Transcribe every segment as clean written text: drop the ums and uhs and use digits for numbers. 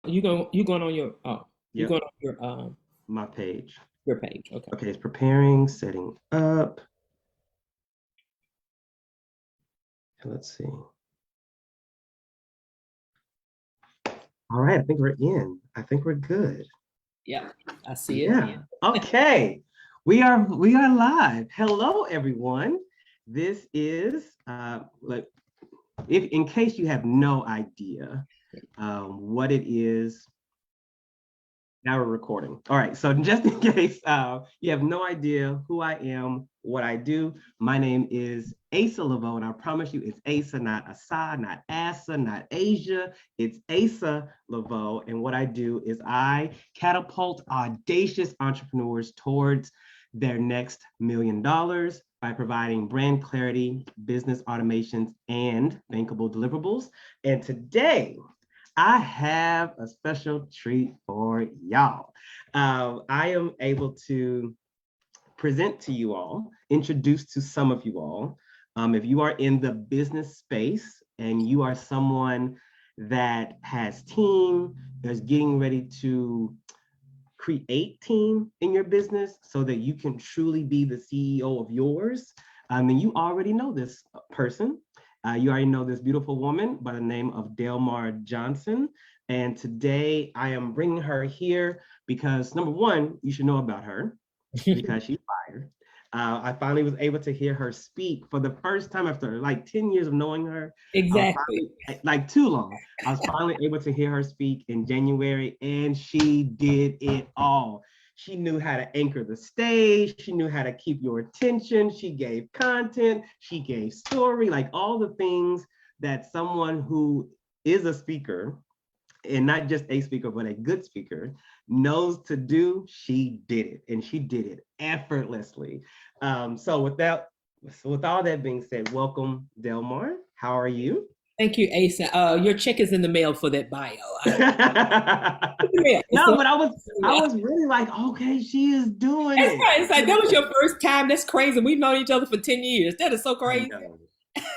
You going on your you Yep, going on my page. your page. Okay. Okay, it's preparing, setting up. Let's see. All right, I think we're in. I think we're good. Yeah, I see it. Yeah. Okay. We are live. Hello, everyone. This is like if in case you have no idea what it is. Now we're recording. All right. So just in case you have no idea who I am, what I do, my name is Asa Leveaux, and I promise you it's Asa, not Asa, not Asa, not Asia. It's Asa Leveaux. And what I do is I catapult audacious entrepreneurs towards their next $1 million by providing brand clarity, business automations, and bankable deliverables. And today, I have a special treat for y'all. I am able to present to you all, introduce to some of you all. If you are in the business space and you are someone that has team, is getting ready to create team in your business so that you can truly be the CEO of yours, and you already know this person. You already know this beautiful woman by the name of Delmar Johnson. And today I am bringing her here because number one, you should know about her because she's fired. I finally was able to hear her speak for the first time after like 10 years of knowing her. I was Exactly. finally, like too long, I was finally able to hear her speak in January, and she did it all. She knew how to anchor the stage. She knew how to keep your attention. She gave content. She gave story, like all the things that someone who is a speaker and not just a speaker, but a good speaker, knows to do. She did it, and she did it effortlessly. So with all that being said, welcome, Delmar. How are you? Thank you, Asa. Your check is in the mail for that bio. No, It's in the mail. It's but in the I mail. was really like, okay, she is doing That's it. right. It's like that was your first time. That's crazy. We've known each other for 10 years. That is so I crazy. know,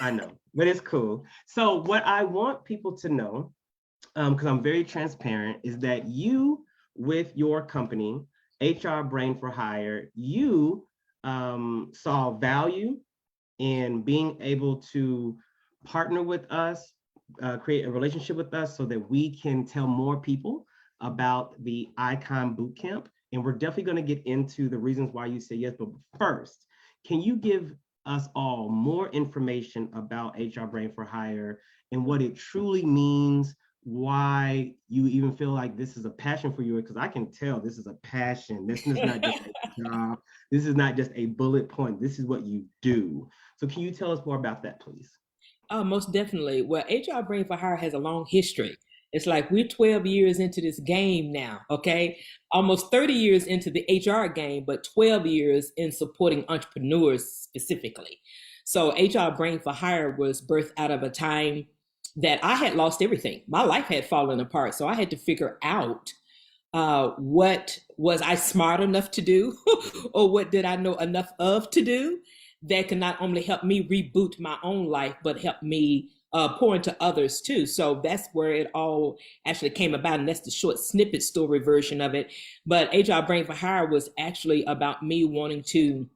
I know, but it's cool. So what I want people to know, because I'm very transparent, is that you, with your company, HR Brain for Hire, you saw value in being able to partner with us, create a relationship with us so that we can tell more people about the Icon Bootcamp. And we're definitely going to get into the reasons why you say yes. But first, can you give us all more information about HR Brain for Hire and what it truly means? Why you even feel like this is a passion for you? Because I can tell this is a passion. This is not just a job. This is not just a bullet point. This is what you do. So can you tell us more about that, please? Most definitely. Well, HR Brain for Hire has a long history. It's like we're 12 years into this game now, okay? Almost 30 years into the HR game, but 12 years in supporting entrepreneurs specifically. So HR Brain for Hire was birthed out of a time that I had lost everything. My life had fallen apart. So I had to figure out what was I smart enough to do or what did I know enough of to do that can not only help me reboot my own life, but help me pour into others too. So that's where it all actually came about. And that's the short snippet story version of it. But HR Brain for Hire was actually about me wanting to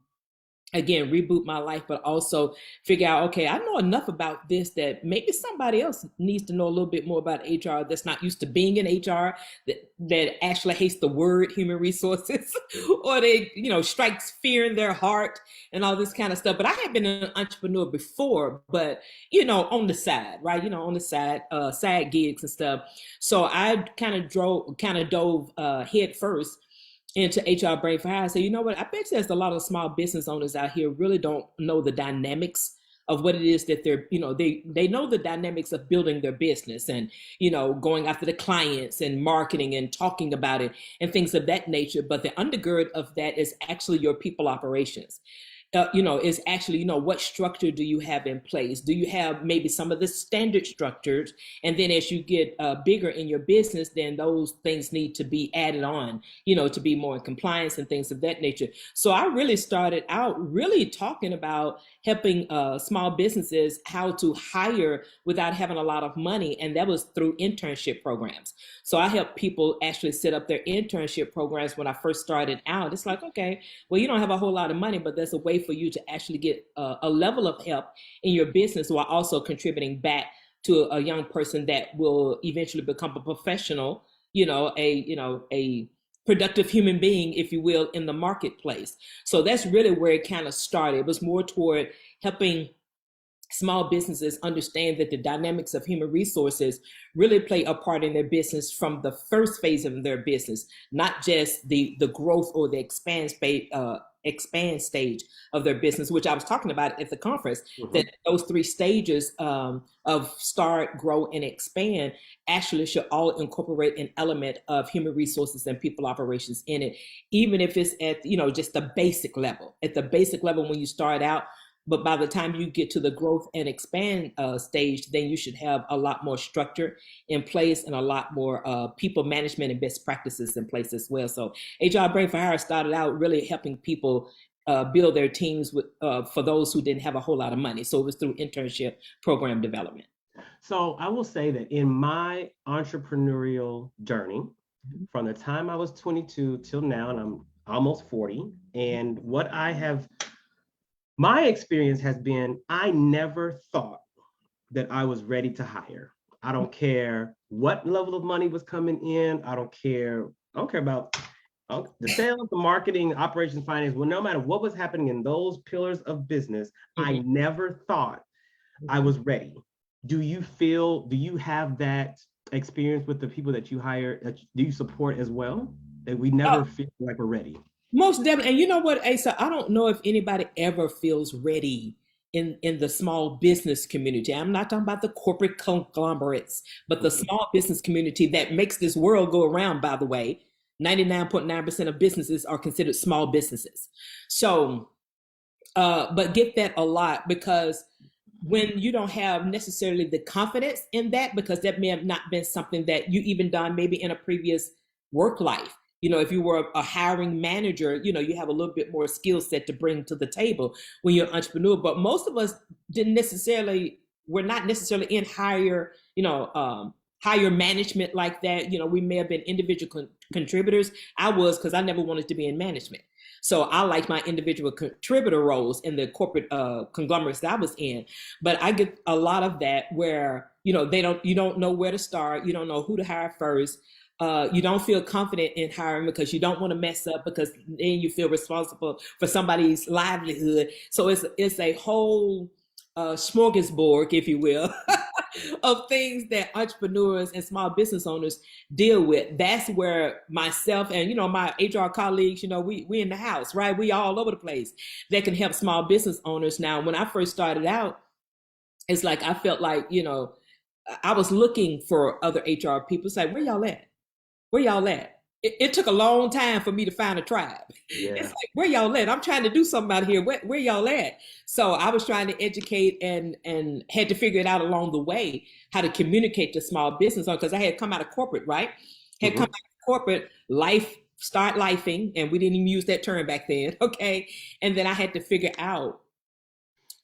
again reboot my life, but also figure out, okay, I know enough about this that maybe somebody else needs to know a little bit more about HR that's not used to being in HR, that actually hates the word human resources or they strikes fear in their heart and all this kind of stuff. But I had been an entrepreneur before, but on the side, right, on the side, side gigs and stuff. So I kind of dove head first into HR Brain for Hire. I say, you know what? I bet there's a lot of small business owners out here really don't know the dynamics of what it is that they know the dynamics of building their business and going after the clients and marketing and talking about it and things of that nature. But the undergird of that is actually your people operations. is actually, what structure do you have in place? Do you have maybe some of the standard structures? And then as you get bigger in your business, then those things need to be added on, to be more in compliance and things of that nature. So I really started out really talking about helping small businesses how to hire without having a lot of money. And that was through internship programs. So I helped people actually set up their internship programs when I first started out. It's like, okay, well, you don't have a whole lot of money, but there's a way for you to actually get a level of help in your business while also contributing back to a young person that will eventually become a professional, a productive human being, if you will, in the marketplace. So that's really where it kind of started. It was more toward helping small businesses understand that the dynamics of human resources really play a part in their business from the first phase of their business, not just the growth or the expand stage of their business, which I was talking about at the conference. Mm-hmm. That those three stages of start, grow, and expand actually should all incorporate an element of human resources and people operations in it, even if it's at just the basic level. At the basic level when you start out. But by the time you get to the growth and expand stage, then you should have a lot more structure in place and a lot more people management and best practices in place as well. So HR Brain for Hire started out really helping people build their teams with for those who didn't have a whole lot of money. So it was through internship program development. So I will say that in my entrepreneurial journey, from the time I was 22 till now, and I'm almost 40, and what I have my experience has been, I never thought that I was ready to hire. I don't care what level of money was coming in. I don't care about the sales, the marketing, operations, finance. Well, no matter what was happening in those pillars of business, mm-hmm. I never thought I was ready. Do you have that experience with the people that you hire, that do you support as well? That we never feel like we're ready? Most definitely. And you know what, Asa, I don't know if anybody ever feels ready in the small business community. I'm not talking about the corporate conglomerates, but the small business community that makes this world go around, by the way. 99.9% of businesses are considered small businesses. So, but get that a lot, because when you don't have necessarily the confidence in that, because that may have not been something that you even done maybe in a previous work life. If you were a hiring manager, you have a little bit more skill set to bring to the table when you're an entrepreneur. But most of us we're not necessarily in higher management like that. We may have been individual contributors. I was, because I never wanted to be in management. So I like my individual contributor roles in the corporate conglomerates that I was in. But I get a lot of that where, you don't know where to start. You don't know who to hire first. You don't feel confident in hiring because you don't want to mess up, because then you feel responsible for somebody's livelihood. So it's a whole smorgasbord, if you will, of things that entrepreneurs and small business owners deal with. That's where myself and my HR colleagues, we in the house, right? We all over the place that can help small business owners. Now, when I first started out, it's like I felt like I was looking for other HR people. It's like, where y'all at? Where y'all at? It took a long time for me to find a tribe. Yeah. It's like, where y'all at? I'm trying to do something out here. Where y'all at? So I was trying to educate and had to figure it out along the way, how to communicate to small business owners, because I had come out of corporate, right? Had come out of corporate life, start lifing, and we didn't even use that term back then, okay? And then I had to figure out,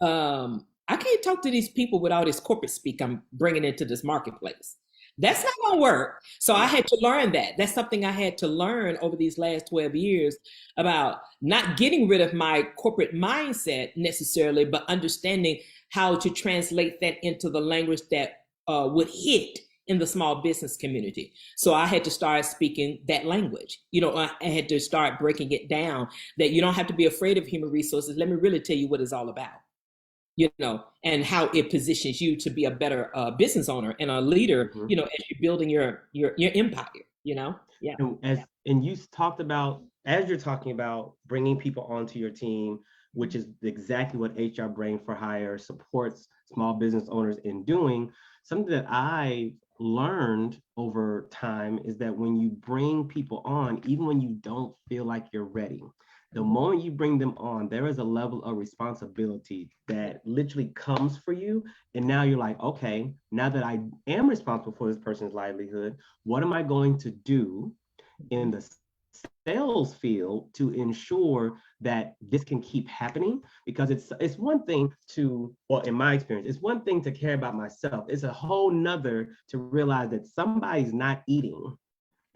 I can't talk to these people with all this corporate speak I'm bringing into this marketplace. That's not going to work. So I had to learn that. That's something I had to learn over these last 12 years about not getting rid of my corporate mindset necessarily, but understanding how to translate that into the language that would hit in the small business community. So I had to start speaking that language. I had to start breaking it down, that you don't have to be afraid of human resources. Let me really tell you what it's all about. And how it positions you to be a better business owner and a leader, as you're building your empire, Yeah. And you talked about, as you're talking about bringing people onto your team, which is exactly what HR Brain for Hire supports small business owners in doing. Something that I learned over time is that when you bring people on, even when you don't feel like you're ready, The moment you bring them on, there is a level of responsibility that literally comes for you. And now you're like, okay, now that I am responsible for this person's livelihood, what am I going to do in the sales field to ensure that this can keep happening? Because it's one thing to, well, in my experience, it's one thing to care about myself. It's a whole nother to realize that somebody's not eating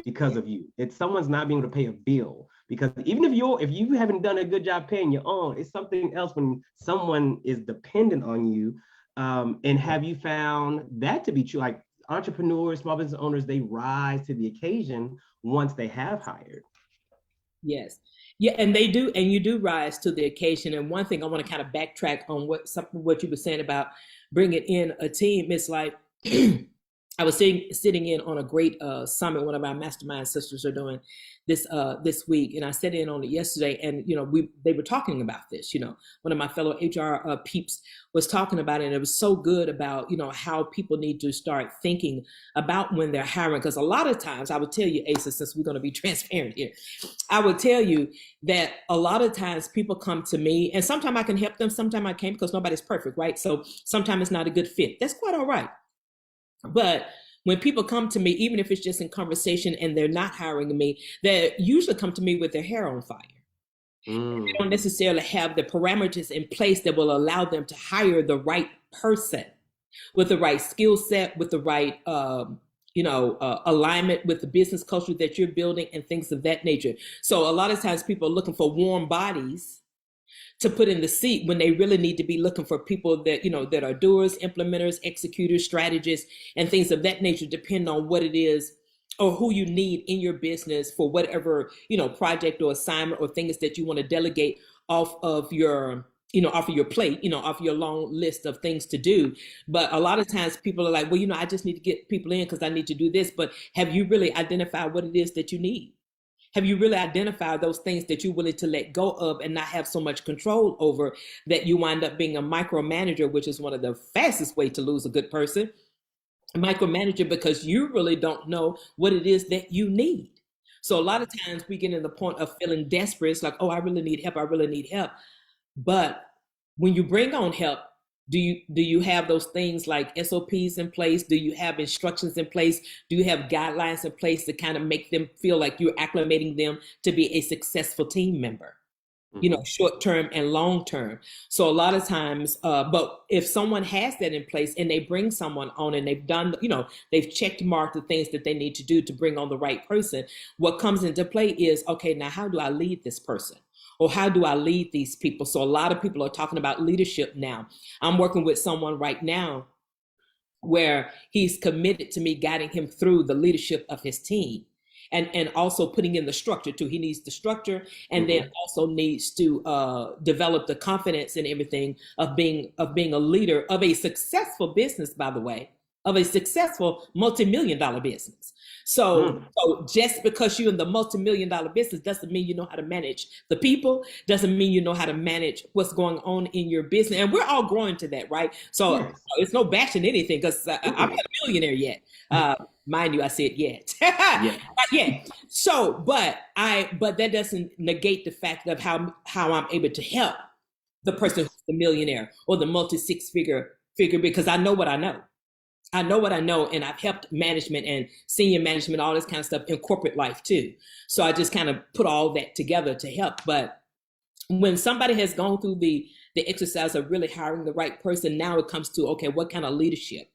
because of you. It's someone's not being able to pay a bill because even if you haven't done a good job paying your own, it's something else when someone is dependent on you. And have you found that to be true? Like entrepreneurs, small business owners, they rise to the occasion once they have hired. Yes. Yeah, and they do, and you do rise to the occasion. And one thing I want to kind of backtrack on what you were saying about bringing in a team. It's like I was sitting in on a great summit. One of our mastermind sisters are doing this week, and I sat in on it yesterday. And they were talking about this. One of my fellow HR peeps was talking about it, and it was so good about how people need to start thinking about when they're hiring. Because a lot of times, I would tell you, Asa, since we're going to be transparent here, I would tell you that a lot of times people come to me, and sometimes I can help them, sometimes I can't, because nobody's perfect, right? So sometimes it's not a good fit. That's quite all right. But when people come to me, even if it's just in conversation and they're not hiring me, they usually come to me with their hair on fire. They don't necessarily have the parameters in place that will allow them to hire the right person with the right skill set, with the right alignment with the business culture that you're building and things of that nature. So a lot of times people are looking for warm bodies to put in the seat when they really need to be looking for people that that are doers, implementers, executors, strategists, and things of that nature, depending on what it is or who you need in your business for whatever project or assignment or things that you want to delegate off of your off of your plate, off your long list of things to do. But a lot of times people are like, well, I just need to get people in because I need to do this. But have you really identified what it is that you need? Have you really identified those things that you're willing to let go of and not have so much control over that you wind up being a micromanager, which is one of the fastest way to lose a good person? A micromanager, because you really don't know what it is that you need. So a lot of times we get to the point of feeling desperate. It's like, oh, I really need help. I really need help. But when you bring on help, do you have those things like SOPs in place? Do you have instructions in place? Do you have guidelines in place to kind of make them feel like you're acclimating them to be a successful team member? Short term and long term. So a lot of times, but if someone has that in place and they bring someone on and they've done, they've checked marked the things that they need to do to bring on the right person, what comes into play is, okay, now how do I lead this person? Or how do I lead these people? So a lot of people are talking about leadership now. I'm working with someone right now where he's committed to me guiding him through the leadership of his team. And also putting in the structure too. He needs the structure, and then also needs to develop the confidence and everything of being a leader of a successful business, by the way, of a successful multi-million-dollar business. So just because you're in the multi-million-dollar business doesn't mean you know how to manage the people, doesn't mean you know how to manage what's going on in your business. And we're all growing to that, right? So it's no bashing anything, because I'm not a millionaire yet. Mind you, I said yet. Not yet. So, but that doesn't negate the fact of how I'm able to help the person who's the millionaire or the multi-six-figure, because I know what I know. I know what I know, and I've helped management and senior management, all this kind of stuff in corporate life too. So I just kind of put all that together to help. But when somebody has gone through the exercise of really hiring the right person, now it comes to, okay, what kind of leadership?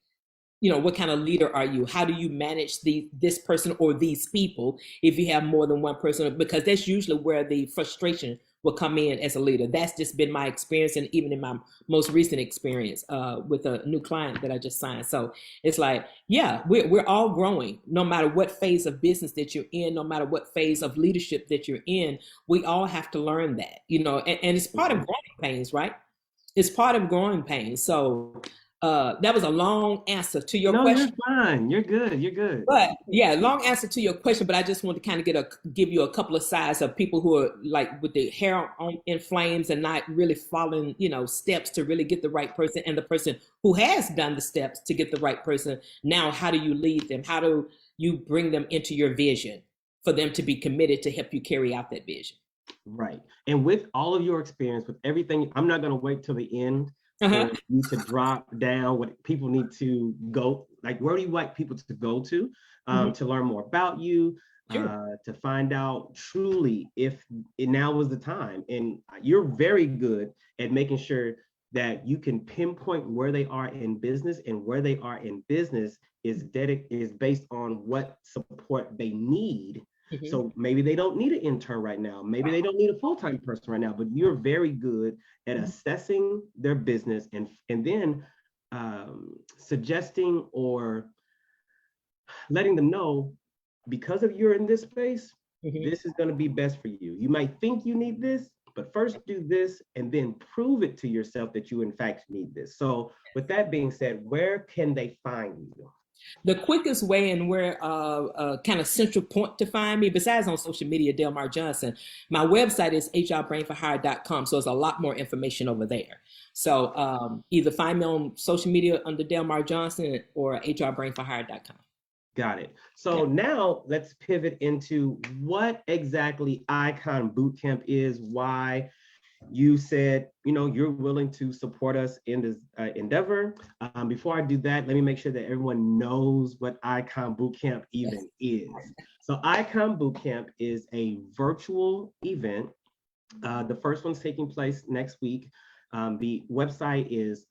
What kind of leader are you? How do you manage this person or these people if you have more than one person? Because that's usually where the frustration will come in as a leader. That's just been my experience, and even in my most recent experience with a new client that I just signed. So it's like, yeah, we're all growing, no matter what phase of business that you're in, no matter what phase of leadership that you're in. We all have to learn that, and it's part of growing pains, right? It's part of growing pains. So that was a long answer to your question. No, you're fine. You're good. You're good. But yeah, long answer to your question. But I just want to kind of give you a couple of sides of people who are like with the hair in flames and not really following, steps to really get the right person, and the person who has done the steps to get the right person. Now, how do you lead them? How do you bring them into your vision for them to be committed to help you carry out that vision? Right. And with all of your experience, with everything, I'm not going to wait till the end for you to drop down what people need to go, like where do you like people to go to learn more about you, Sure. to find out truly if now was the time. And you're very good at making sure that you can pinpoint where they are in business, and where they are in business is based on what support they need. Mhm. So maybe they don't need an intern right now. Maybe they don't need a full-time person right now, but you're very good at assessing their business, and then suggesting or letting them know, because of you're in this space, Mhm. this is going to be best for you. You might think you need this, but first do this and then prove it to yourself that you in fact need this. So with that being said, where can they find you? The quickest way and where kind of central point to find me, besides on social media, Delmar Johnson, my website is hrbrainforhire.com. So there's a lot more information over there. So either find me on social media under Delmar Johnson or hrbrainforhire.com. Got it. Yeah. So now let's pivot into what exactly Icon Bootcamp is, why you said, you're willing to support us in this endeavor. Before I do that, let me make sure that everyone knows what Icon Bootcamp even is. So Icon Bootcamp is a virtual event. The first one's taking place next week. The website is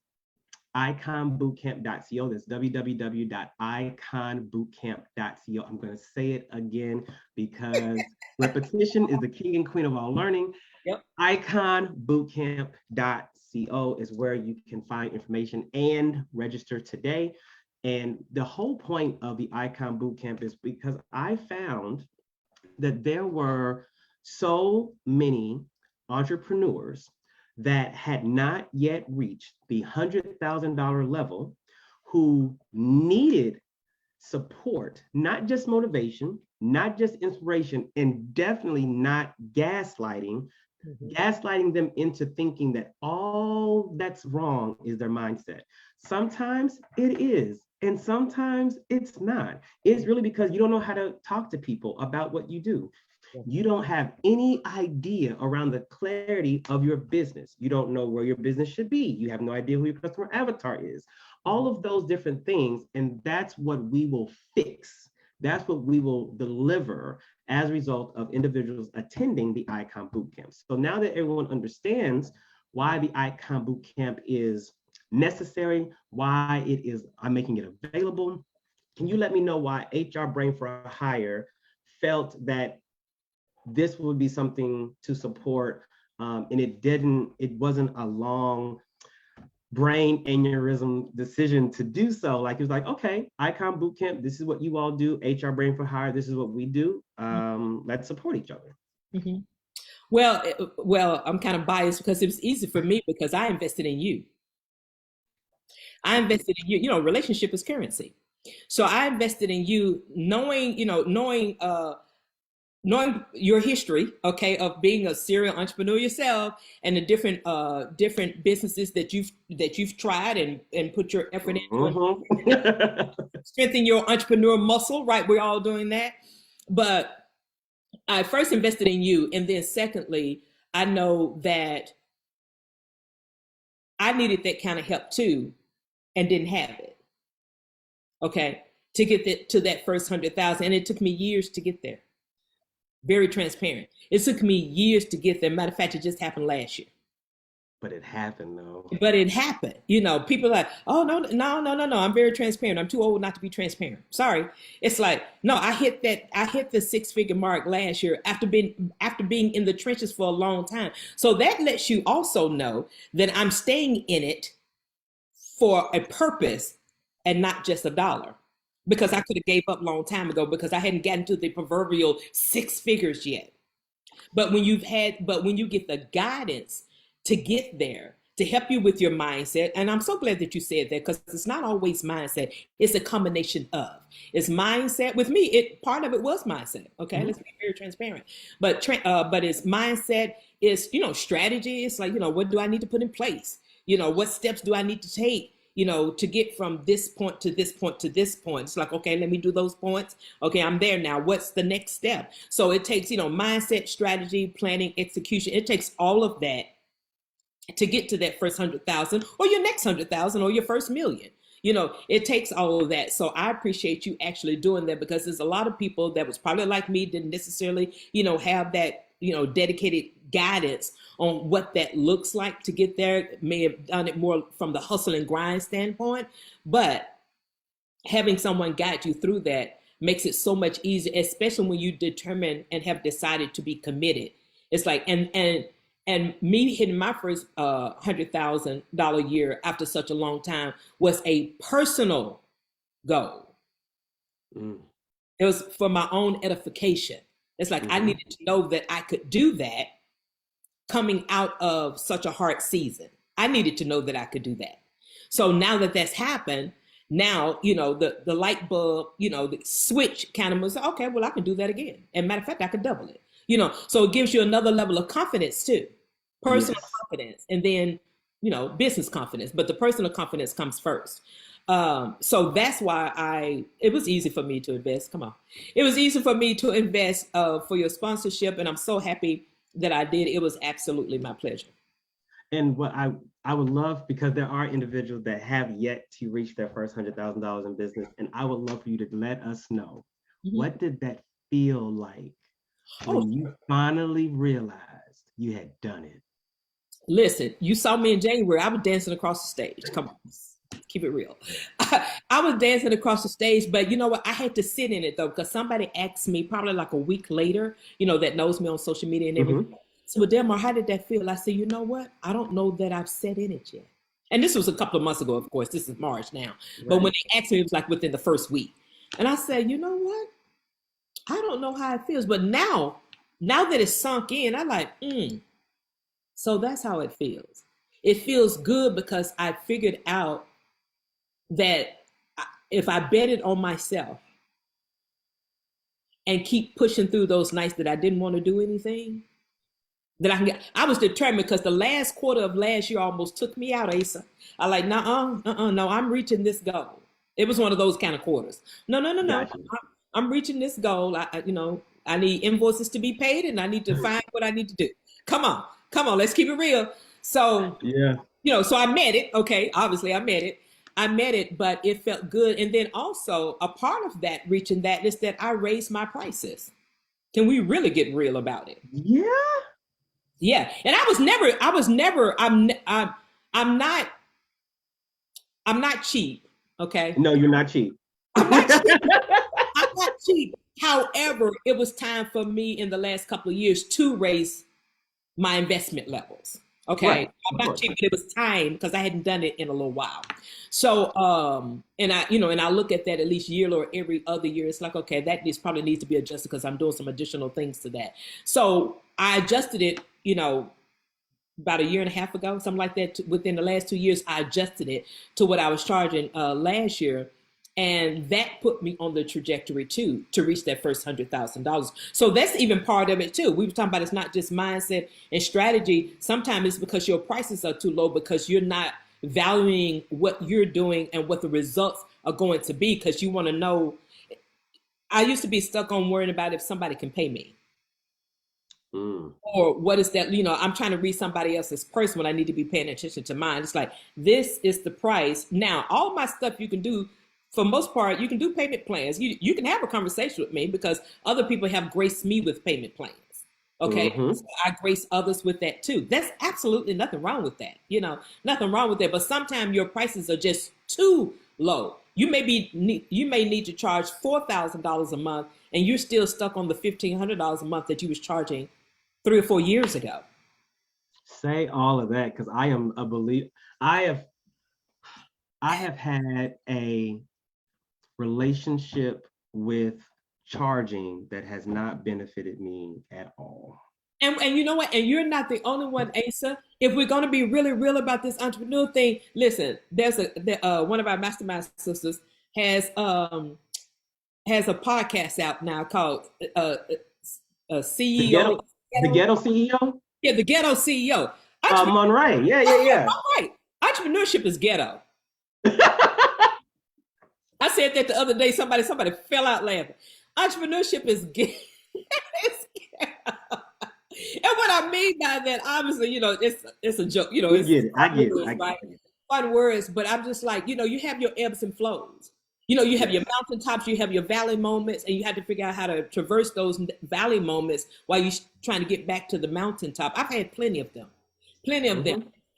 iconbootcamp.co. That's www.iconbootcamp.co. I'm going to say it again because repetition is the king and queen of all learning. Yep. Iconbootcamp.co is where you can find information and register today. And the whole point of the Icon Bootcamp is because I found that there were so many entrepreneurs that had not yet reached the $100,000 level, who needed support, not just motivation, not just inspiration, and definitely not gaslighting, gaslighting them into thinking that all that's wrong is their mindset. Sometimes it is, and sometimes it's not. It's really because you don't know how to talk to people about what you do. You don't have any idea around the clarity of your business. You don't know where your business should be. You have no idea who your customer avatar is. All of those different things, and that's what we will fix. That's what we will deliver as a result of individuals attending the Icon Bootcamp. So now that everyone understands why the Icon Bootcamp is necessary, why I'm making it available, can you let me know why HR Brain for Hire felt that this would be something to support, and it wasn't a long brain aneurysm decision to do so. Like, it was like, okay, Icon Bootcamp, this is what you all do. HR Brain for Hire, this is what we do. Let's support each other. Mm-hmm. Well, I'm kind of biased because it was easy for me because I invested in you. I invested in you. Relationship is currency. So I invested in you, knowing your history, okay, of being a serial entrepreneur yourself, and the different businesses that you've tried and put your effort into, and strengthen your entrepreneur muscle, right? We're all doing that. But I first invested in you, and then secondly, I know that I needed that kind of help too, and didn't have it. Okay, to get to that first 100,000, and it took me years to get there. Very transparent. It took me years to get there. Matter of fact, it just happened last year. But it happened though. But it happened. People are like, oh no, no, no, no, no. I'm very transparent. I'm too old not to be transparent. Sorry. It's like, no, I hit the six-figure mark last year after being in the trenches for a long time. So that lets you also know that I'm staying in it for a purpose and not just a dollar. Because I could have gave up a long time ago because I hadn't gotten to the proverbial six figures yet. But when you get the guidance to get there, to help you with your mindset, and I'm so glad that you said that, because it's not always mindset, it's a combination of. It's mindset. With me, part of it was mindset. Okay, let's be very transparent. But it's mindset, it's strategy. It's like, what do I need to put in place? What steps do I need to take to get from this point to this point to this point. It's like, okay, let me do those points. Okay, I'm there now. What's the next step? So it takes, mindset, strategy, planning, execution. It takes all of that to get to that first 100,000 or your next 100,000 or your first million. It takes all of that. So I appreciate you actually doing that, because there's a lot of people that was probably like me, didn't necessarily, have that, dedicated guidance on what that looks like to get there, may have done it more from the hustle and grind standpoint. But having someone guide you through that makes it so much easier, especially when you determine and have decided to be committed. It's like, and me hitting my first $100,000 year after such a long time was a personal goal. It was for my own edification. It's like I needed to know that I could do that coming out of such a hard season. I needed to know that I could do that. So now that that's happened, now, the light bulb, the switch kind of was, okay, well, I can do that again. And matter of fact, I could double it. So it gives you another level of confidence too, personal confidence, and then, business confidence, but the personal confidence comes first. So that's why it was easy for me to invest. Come on. It was easy for me to invest for your sponsorship. And I'm so happy that I did. It was absolutely my pleasure. And what I would love, because there are individuals that have yet to reach their first $100,000 in business, and I would love for you to let us know, what did that feel like when you finally realized you had done it? Listen, you saw me in January. I was dancing across the stage. Come on, keep it real. I was dancing across the stage, but you know what? I had to sit in it though, because somebody asked me probably like a week later, that knows me on social media and everything. So, well, Delmar, how did that feel? I said, you know what? I don't know that I've sat in it yet. And this was a couple of months ago, of course. This is March now. Right. But when they asked me, it was like within the first week. And I said, you know what? I don't know how it feels. But now that it's sunk in, I'm like, So that's how it feels. It feels good because I figured out that if I betted on myself and keep pushing through those nights that I didn't want to do anything, that I can get. I was determined, because the last quarter of last year almost took me out, Asa. I like, no, I'm reaching this goal. It was one of those kind of quarters. No. I'm reaching this goal. I need invoices to be paid, and I need to find what I need to do. Come on, let's keep it real. So, so I met it. Okay, obviously I met it, but it felt good. And then also a part of that, reaching that, is that I raised my prices. Can we really get real about it? Yeah. And I'm not cheap. Okay. No, you're not cheap. I'm not cheap. However, it was time for me in the last couple of years to raise my investment levels. Okay. Right. I'm not cheap, but it was time, because I hadn't done it in a little while. So, and I look at that at least yearly or every other year. It's like, okay, that probably needs to be adjusted, because I'm doing some additional things to that. So I adjusted it, about a year and a half ago, something like that. Within the last 2 years, I adjusted it to what I was charging last year. And that put me on the trajectory too, to reach that first $100,000. So that's even part of it too. We were talking about, it's not just mindset and strategy. Sometimes it's because your prices are too low, because you're not valuing what you're doing and what the results are going to be, because you want to know. I used to be stuck on worrying about if somebody can pay me. Or what is that, I'm trying to read somebody else's purse when I need to be paying attention to mine. It's like, this is the price. Now, all my stuff you can do, for most part, you can do payment plans. You can have a conversation with me, because other people have graced me with payment plans. Okay. So I grace others with that too. That's absolutely nothing wrong with that. Nothing wrong with that. But sometimes your prices are just too low. You may need to charge $4,000 a month, and you're still stuck on the $1,500 a month that you was charging 3 or 4 years ago. Say all of that, because I am a believer. I have had a relationship with charging that has not benefited me at all. And you know what? And you're not the only one, Asa. If we're going to be really real about this entrepreneur thing, listen. There's one of our mastermind sisters has a podcast out now called CEO. The Ghetto CEO? Yeah, the Ghetto CEO. Monray. Yeah. Right. Entrepreneurship is ghetto. I said that the other day. Somebody fell out laughing. Entrepreneurship is gay. And what I mean by that, obviously, it's a joke. We It's get it. I fun get it. words, right? Fun words, but I'm just like, you have your ebbs and flows. You have your mountaintops, you have your valley moments, and you have to figure out how to traverse those valley moments while you're trying to get back to the mountaintop. I've had plenty of them,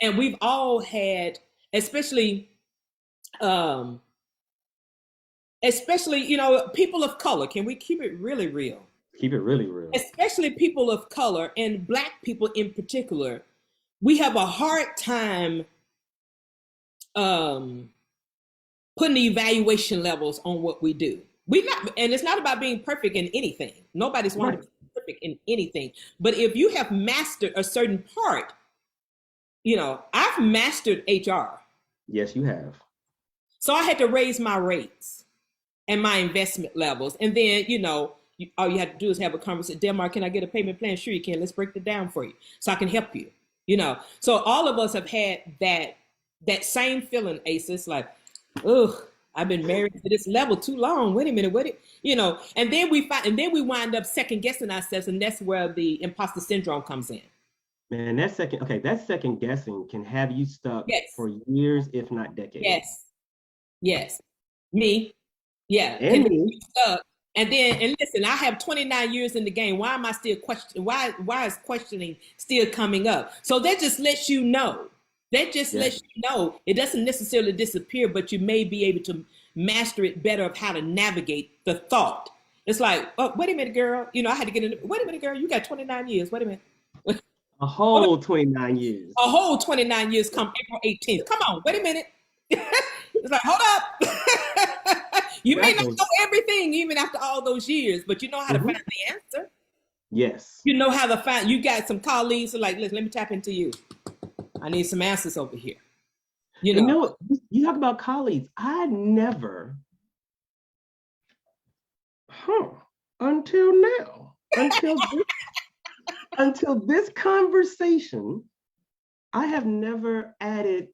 and we've all had, especially, um, people of color. Can we keep it really real? Keep it really real. Especially people of color and Black people in particular, we have a hard time putting the evaluation levels on what we do. And it's not about being perfect in anything. Nobody's wanting to be perfect in anything. But if you have mastered a certain part, I've mastered HR. Yes, you have. So I had to raise my rates and my investment levels. And then, all you have to do is have a conversation. Delmar, can I get a payment plan? Sure you can. Let's break it down for you so I can help you. So all of us have had that same feeling, Asa. It's like, ugh, I've been married to this level too long. Wait a minute, and then we wind up second guessing ourselves, and that's where the imposter syndrome comes in. Man, that second guessing can have you stuck for years, if not decades. Yes. Me. Yeah. And me. Stuck. And listen, I have 29 years in the game. Why am I still questioning? Why is questioning still coming up? So that just lets you know. Lets you know it doesn't necessarily disappear, but you may be able to master it better of how to navigate the thought. It's like, oh, wait a minute, girl. I had to get in. Wait a minute, girl. You got 29 years. Wait a minute. A whole 29 years. A whole 29 years come April 18th. Come on, wait a minute. It's like, hold up. You may not know everything even after all those years, but you know how to find the answer. Yes. You know how to find, you got some colleagues who are like, listen, let me tap into you. I need some answers over here. You talk about colleagues. I never, until now, until this conversation, I have never added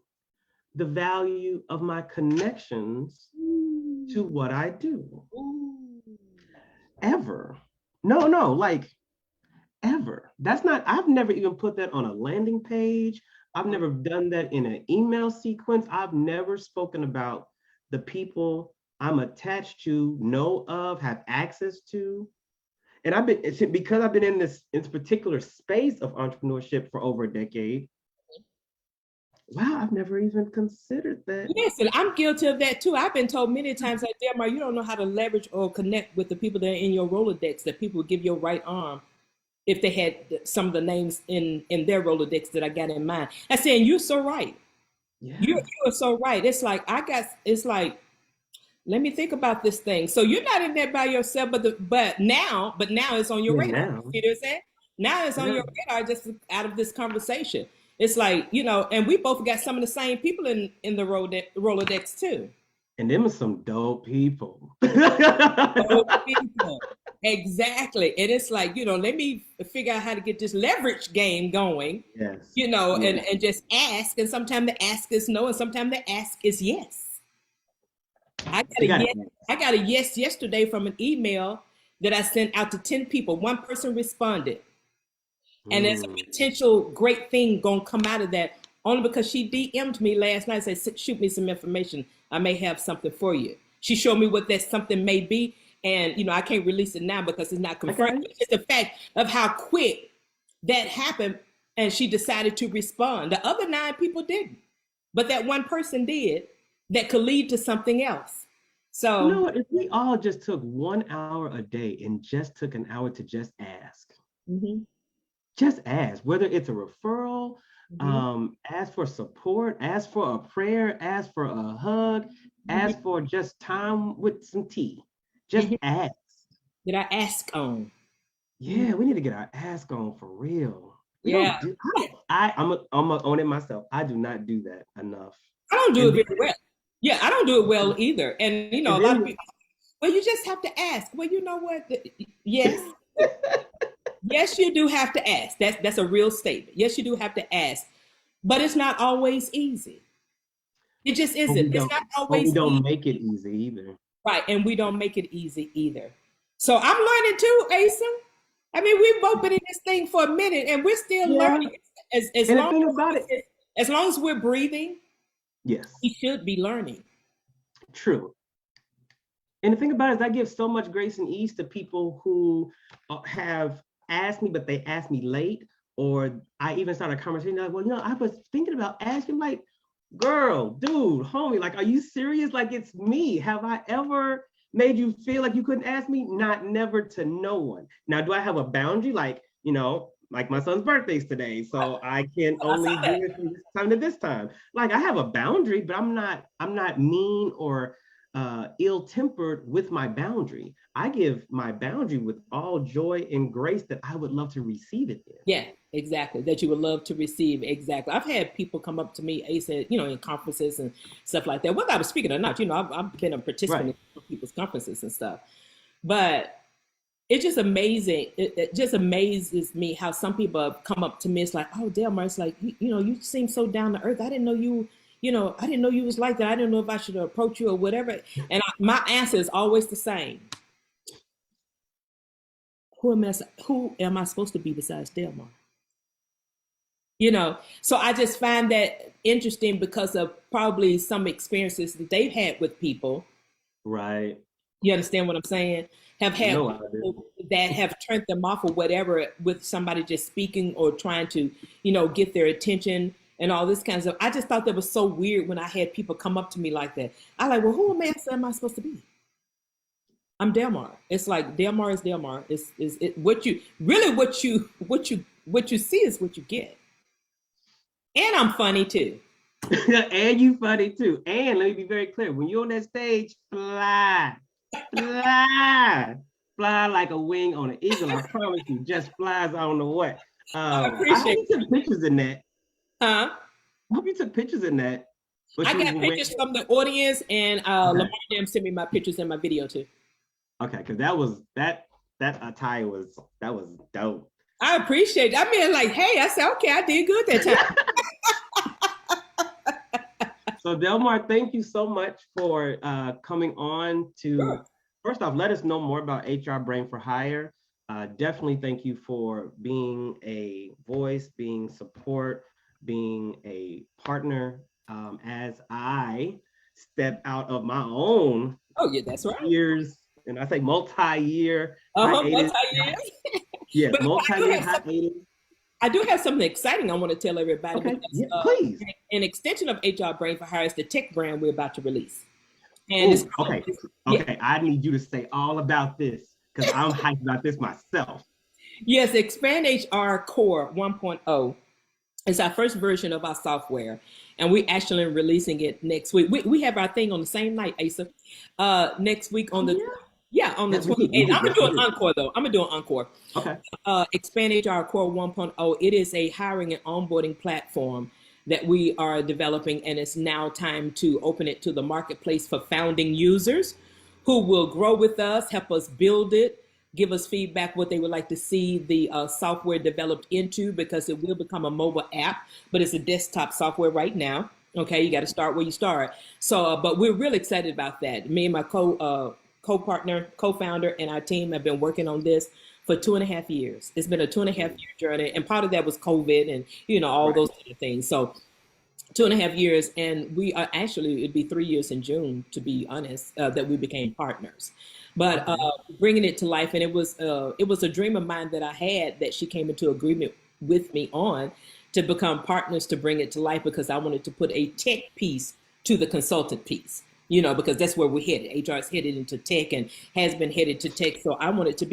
the value of my connections to what I do. Ever. No, like ever. I've never even put that on a landing page. I've never done that in an email sequence. I've never spoken about the people I'm attached to, know of, have access to. And because I've been in this particular space of entrepreneurship for over a decade. Wow, I've never even considered that. Yes, and I'm guilty of that too. I've been told many times, like, Delmar, you don't know how to leverage or connect with the people that are in your Rolodex, that people would give your right arm if they had some of the names in their Rolodex that I got in mind. I said, you're so right. Yeah. You are so right. It's like, let me think about this thing. So you're not in there by yourself, but now it's on your radar. You know what I'm saying? Now it's on your radar just out of this conversation. It's like, and we both got some of the same people in the Rolodex too. And them are some dope people. Exactly. And it's like, let me figure out how to get this leverage game going. Yes. And just ask. And sometimes the ask is no, and sometimes the ask is yes. I got a yes yesterday from an email that I sent out to 10 people. One person responded. And there's a potential great thing gonna come out of that, only because she DM'd me last night and said, shoot me some information. I may have something for you. She showed me what that something may be. And, I can't release it now because it's not confirmed. Okay. It's the fact of how quick that happened. And she decided to respond. The other 9 people didn't. But that one person did, that could lead to something else. So, if we all just took 1 hour a day and just took an hour to just ask. Mm-hmm. Just ask, whether it's a referral, ask for support, ask for a prayer, ask for a hug, ask for just time with some tea. Just ask. Get our ask on. Yeah, we need to get our ask on for real. I'm gonna own it myself. I do not do that enough. I don't do it very well. Yeah, I don't do it well either. And a lot of people, well, you just have to ask. Well, you know what? Yes. Yes, you do have to ask. That's a real statement. Yes, you do have to ask, but it's not always easy. It just But we isn't. It's don't, not but we always don't easy. make it easy either. Right. And we don't make it easy either. So I'm learning too, Asa. I mean, we've both been in this thing for a minute and we're still Yeah. learning. As And the long thing about it, as long as we're breathing, yes, we should be learning. true. And the thing about it is I give so much grace and ease to people who have asked me, but they asked me late, or I even started a conversation like, well, I was thinking about asking, like, girl, dude, homie, like, are you serious? Like, it's me. Have I ever made you feel like you couldn't ask me? Not never, to no one. Now, do I have a boundary? Like, like my son's birthday's today, so I can only do it from this time to this time. Like, I have a boundary, but I'm not mean or ill-tempered with my boundary. I give my boundary with all joy and grace that I would love to receive it in. Yeah, exactly. That you would love to receive. Exactly. I've had people come up to me, Asa, in conferences and stuff like that. Whether I was speaking or not, I've been a participant in people's conferences and stuff. But it's just amazing. It just amazes me how some people come up to me. It's like, oh, Delmar, it's like, you seem so down to earth. I didn't know I didn't know you was like that. I didn't know if I should approach you or whatever. And my answer is always the same. Who am I supposed to be besides Delmar? So I just find that interesting because of probably some experiences that they've had with people. Right. You understand what I'm saying? Have had people that have turned them off or whatever with somebody just speaking or trying to, get their attention and all this kind of stuff. I just thought that was so weird when I had people come up to me like that. I like, well, who am I supposed to be? I'm Delmar. It's like Delmar is Delmar. Is it what you see is what you get. And I'm funny too. And you funny too. And let me be very clear: when you're on that stage, fly like a wing on an eagle. I promise you, just flies. I don't know what. I appreciate I hope you took pictures in that. Huh? I hope you took pictures in that. I got pictures from the audience, and Lamar Jam sent me my pictures and my video too. Okay, because that attire was dope. I appreciate it. I mean, like, hey, I said, okay, I did good that time. So Delmar, thank you so much for coming on to, first off, let us know more about HR Brain for Hire. Definitely thank you for being a voice, being support, being a partner as I step out of my own that's right. years, and I say multi-year hiatus. Yeah, multi-year hiatus. I do have something exciting I want to tell everybody. Okay. Because, please. An extension of HR Brain for Hire is the tech brand we're about to release. And okay. I need you to say all about this because I'm hyped about this myself. Yes, Expand HR Core 1.0 is our first version of our software, and we're actually releasing it next week. We have our thing on the same night, Asa. Next week on the 28th. I'm gonna do an encore though. I'm gonna do an encore. Okay. Expand HR Core 1.0. It is a hiring and onboarding platform that we are developing, and it's now time to open it to the marketplace for founding users who will grow with us, help us build it, give us feedback what they would like to see the software developed into, because it will become a mobile app, but it's a desktop software right now. Okay, you got to start where you start. So, but we're really excited about that. Me and my co-partner, co-founder, and our team have been working on this for 2.5 years. It's been a 2.5 year journey, and part of that was COVID and all those other things. So 2.5 years, and we are actually, it'd be 3 years in June, to be honest, that we became partners. But bringing it to life, and it was a dream of mine that I had that she came into agreement with me on to become partners to bring it to life, because I wanted to put a tech piece to the consultant piece. Because that's where we're headed. HR is headed into tech and has been headed to tech. So I wanted to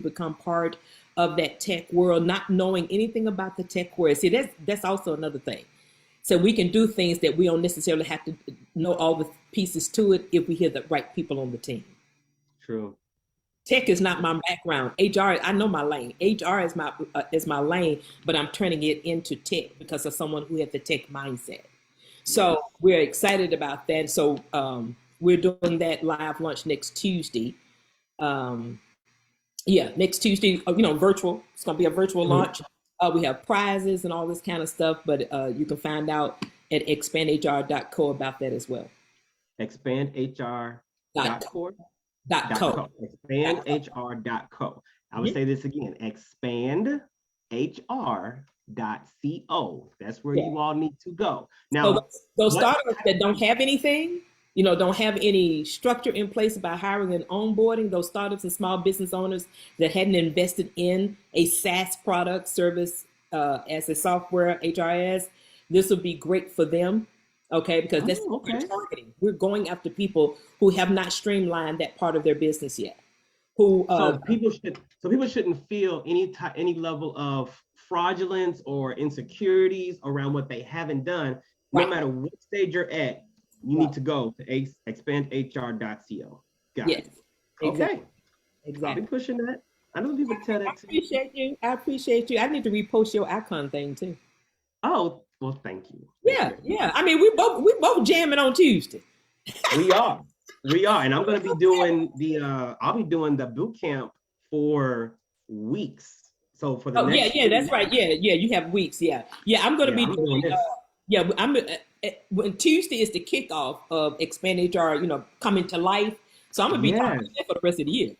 become part of that tech world, not knowing anything about the tech world. See, that's also another thing. So we can do things that we don't necessarily have to know all the pieces to it if we hear the right people on the team. True. Tech is not my background. HR, I know my lane. HR is my lane, but I'm turning it into tech because of someone who had the tech mindset. So we're excited about that. So we're doing that live launch next Tuesday. Next Tuesday, virtual. It's going to be a virtual launch. We have prizes and all this kind of stuff, but you can find out at expandhr.co about that as well. Dot, expandhr.co. dot co. expandhr.co. I would say this again, expandhr.co. That's where Yeah. you all need to go. So Now, those what startups that don't have anything, don't have any structure in place about hiring and onboarding, those startups and small business owners that hadn't invested in a SaaS product service as a software HRS, this would be great for them. Okay, because that's what we're targeting. We're going after people who have not streamlined that part of their business yet. So people shouldn't feel any level of fraudulence or insecurities around what they haven't done. No right. matter what stage you're at, you need to go to expandhr.co. Got yes, it. exactly. Okay. Exactly. I'll be pushing that. I know people tell that too. I appreciate you. I need to repost your icon thing too. Oh, well, thank you. Yeah. I mean, we both jamming on Tuesday. We are, and I'm going to be doing I'll be doing the boot camp for weeks. So for the next that's right. Yeah, you have weeks. Yeah, I'm going to be doing this. When Tuesday is the kickoff of Expand HR, coming to life. So I'm going to be talking about that for the rest of the year.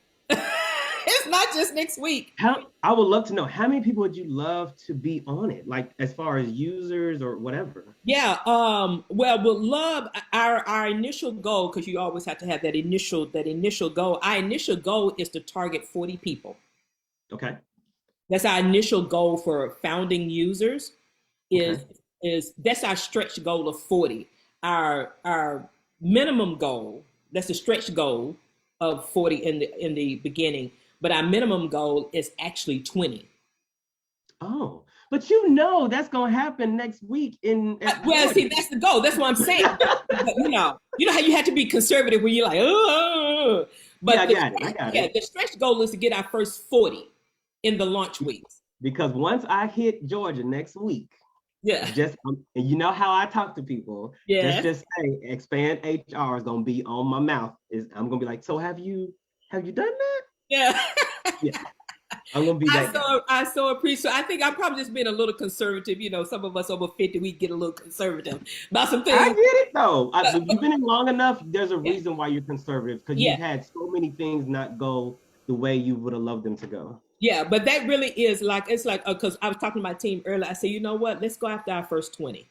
It's not just next week. I would love to know how many people would you love to be on it, like as far as users or whatever. Yeah. Well, we'll love our initial goal, because you always have to have that initial goal. Our initial goal is to target 40 people. Okay. That's our initial goal for founding users. Is that's our stretch goal of 40. Our minimum goal, that's a stretch goal of 40 in the beginning, but our minimum goal is actually 20. Oh, but that's gonna happen next week well, see, that's the goal. That's what I'm saying. But, you know how you have to be conservative when you're like, oh. But I got it. The stretch goal is to get our first 40 in the launch weeks. Because once I hit Georgia next week, and you know how I talk to people, just say Expand HR is gonna be on my mouth. I'm gonna be like, so have you done that? Yeah. I'm gonna be I so appreciate. I think I'm probably just being a little conservative. Some of us over 50, we get a little conservative about some things. I get it though. You've been in long enough. There's a reason why you're conservative, because you've had so many things not go the way you would have loved them to go. Yeah, but that really is because I was talking to my team earlier. I said, you know what? Let's go after our first 20.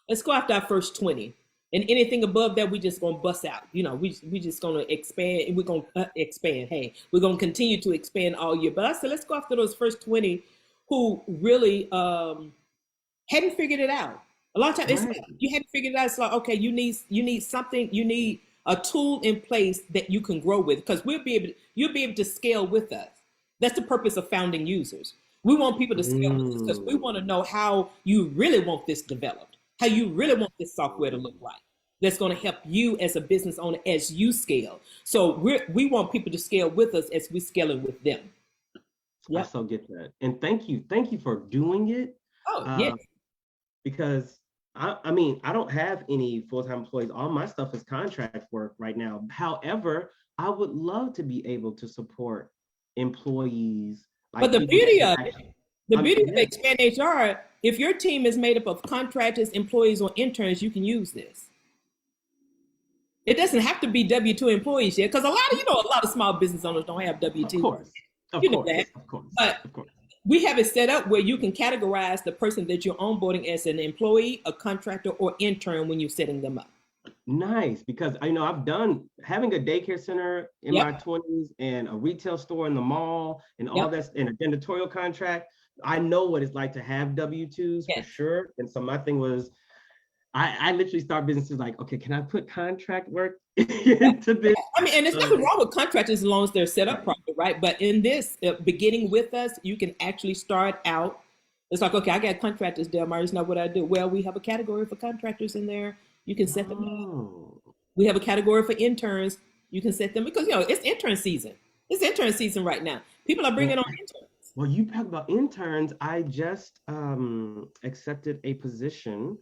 Let's go after our first 20. And anything above that, we just gonna bust out. We just gonna expand, and we're gonna expand. Hey, we're gonna continue to expand all year. But I said, let's go after those first 20 who really hadn't figured it out. A lot of times, you hadn't figured it out. It's like, okay, you need something. You need a tool in place that you can grow with, because you'll be able to scale with us. That's the purpose of founding users. We want people to scale with us because we want to know how you really want this developed, how you really want this software to look like. That's going to help you as a business owner as you scale. So we want people to scale with us as we scaling with them. I so get that. And thank you for doing it. Because I mean, I don't have any full-time employees. All my stuff is contract work right now. However, I would love to be able to support employees. But the beauty of Expand HR, if your team is made up of contractors, employees, or interns, you can use this. It doesn't have to be W-2 employees yet, because a lot of small business owners don't have W-2. Of course. But we have it set up where you can categorize the person that you're onboarding as an employee, a contractor, or intern when you're setting them up. Nice, because I've done having a daycare center in my 20s and a retail store in the mall and all that's in a janitorial contract. I know what it's like to have W-2s for sure. And so my thing was, I literally start businesses like, okay, can I put contract work into this? I mean, and there's nothing wrong with contractors as long as they're set up properly, right? But in this, beginning with us, you can actually start out. It's like, okay, I got contractors, Delmar, it's not what I do. Well, we have a category for contractors in there. You can set them up. We have a category for interns. You can set them, because it's intern season. It's intern season right now. People are bringing on interns. Well, you talk about interns. I just accepted a position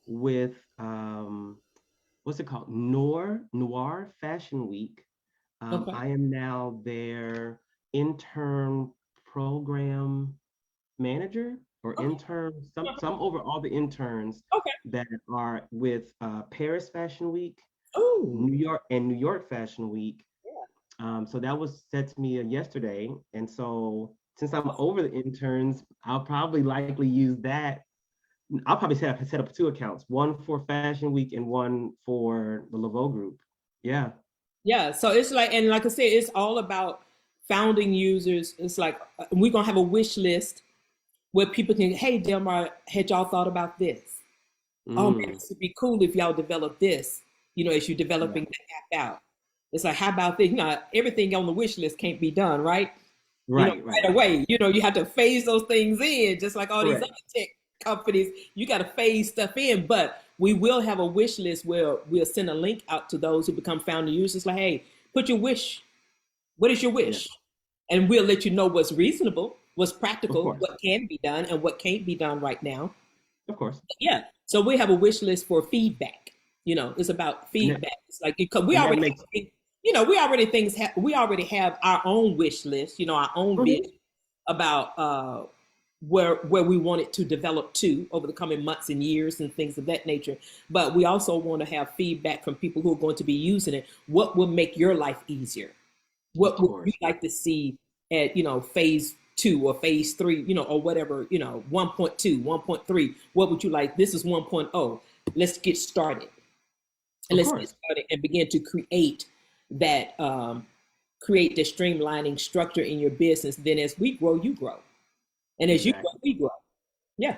with what's it called? Noir Fashion Week. I am now their intern program manager for Okay. interns, some over all the interns Okay. that are with Paris Fashion Week, Oh. New York Fashion Week. So that was said to me yesterday. And so since I'm over the interns, I'll probably likely use that. I'll probably set up two accounts, one for Fashion Week and one for the Leveaux group. Yeah. Yeah. So it's like, and like I said, it's all about founding users. It's like we're gonna have a wish list where people can, hey, Delmar, had y'all thought about this? Oh man, Mm, this would be cool if y'all develop this, as you're yeah. developing the app out. It's like, how about this? Everything on the wish list can't be done, right? Right, right, Right right. away. You have to phase those things in, just like all these other Correct. tech companies. You got to phase stuff in, but we will have a wish list where we'll send a link out to those who become founder users. Like, hey, put your wish. What is your Yeah, wish? And we'll let you know what's reasonable, what's of practical, course. what can be done, and what can't be done right now. Of course. Yeah. So we have a wish list for feedback. It's about And that feedback. It's like because we and that already, makes we already have our own wish list. Our own Mhm. vision about where we want it to develop to over the coming months and years and things of that nature. But we also want to have feedback from people who are going to be using it. What will make your life easier? Of What would you course. like to see at phase 2 or phase 3, or whatever, 1.2, 1.3? What would you like? This is 1.0. Let's get started. And Of let's get course. started and begin to that create the streamlining structure in your business. Then as we grow, you grow. And as you grow, Exactly. we grow. Yeah.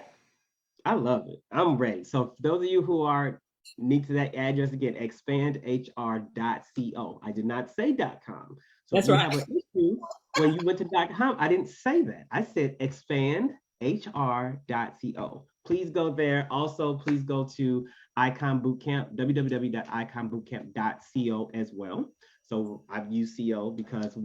I love it. I'm ready. So for those of you who are new to that address again, expandhr.co. I did not say .com. So if That's you right. have an issue when you went to .com, I didn't say that. I said expandhr.co. Please go there. Also, please go to Icon Bootcamp, www.iconbootcamp.co as well. So I've used CO because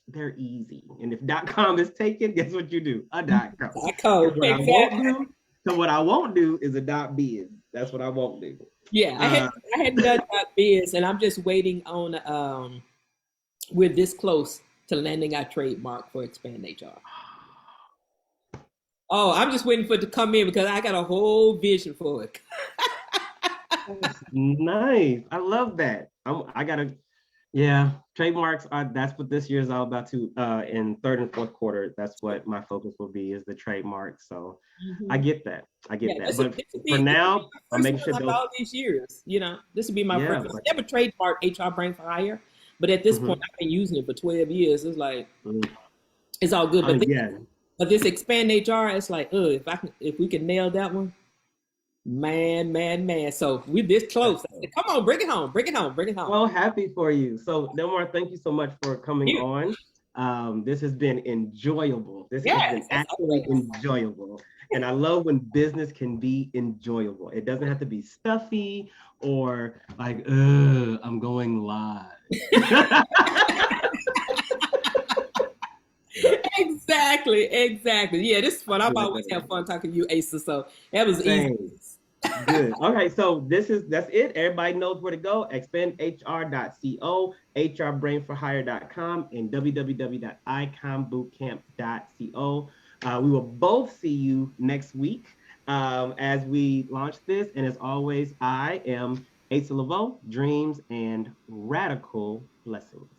they're easy. And if .com is taken, guess what you do? A .com. I Because code. Exactly. what I won't do is a .biz. That's what I won't do. Yeah. Uh, I hadn't done that biz, and I'm just waiting on we're this close to landing our trademark for Expand HR. Oh, I'm just waiting for it to come in because I got a whole vision for it. that's nice. I love that. I gotta, yeah, trademarks are, that's what this year is all about too. In third and fourth quarter, that's what my focus will be, is the trademark. So I Mhm. get that. I Yeah, get that. this would, But for this would be now, my I'm first making one sure after those, all these years. This would be my yeah, first. but, I never trademarked HR Brain for Hire, but at this point, mhm, I've been using it for 12 years. It's like mhm. it's all good. Oh yeah, But this expand HR, it's like, if we can nail that one, man, man, man. So we this that's close. I cool. said, come on, bring it home, bring it home, bring it home. Well, happy for you. So, Delmar, thank you so much for coming You, on. This has been enjoyable. This has been yes, that's actually always. enjoyable. And I love when business can be enjoyable. It doesn't have to be stuffy or like, I'm going live. Exactly, exactly. Yeah, this is fun. I've always Good. had fun talking to you, Asa. So that was easy. Same. Good. Okay, so that's it. Everybody knows where to go. Expandhr.co, hrbrainforhire.com, and www.iconbootcamp.co. We will both see you next week as we launch this. And as always, I am Asa Leveaux, dreams and radical blessings.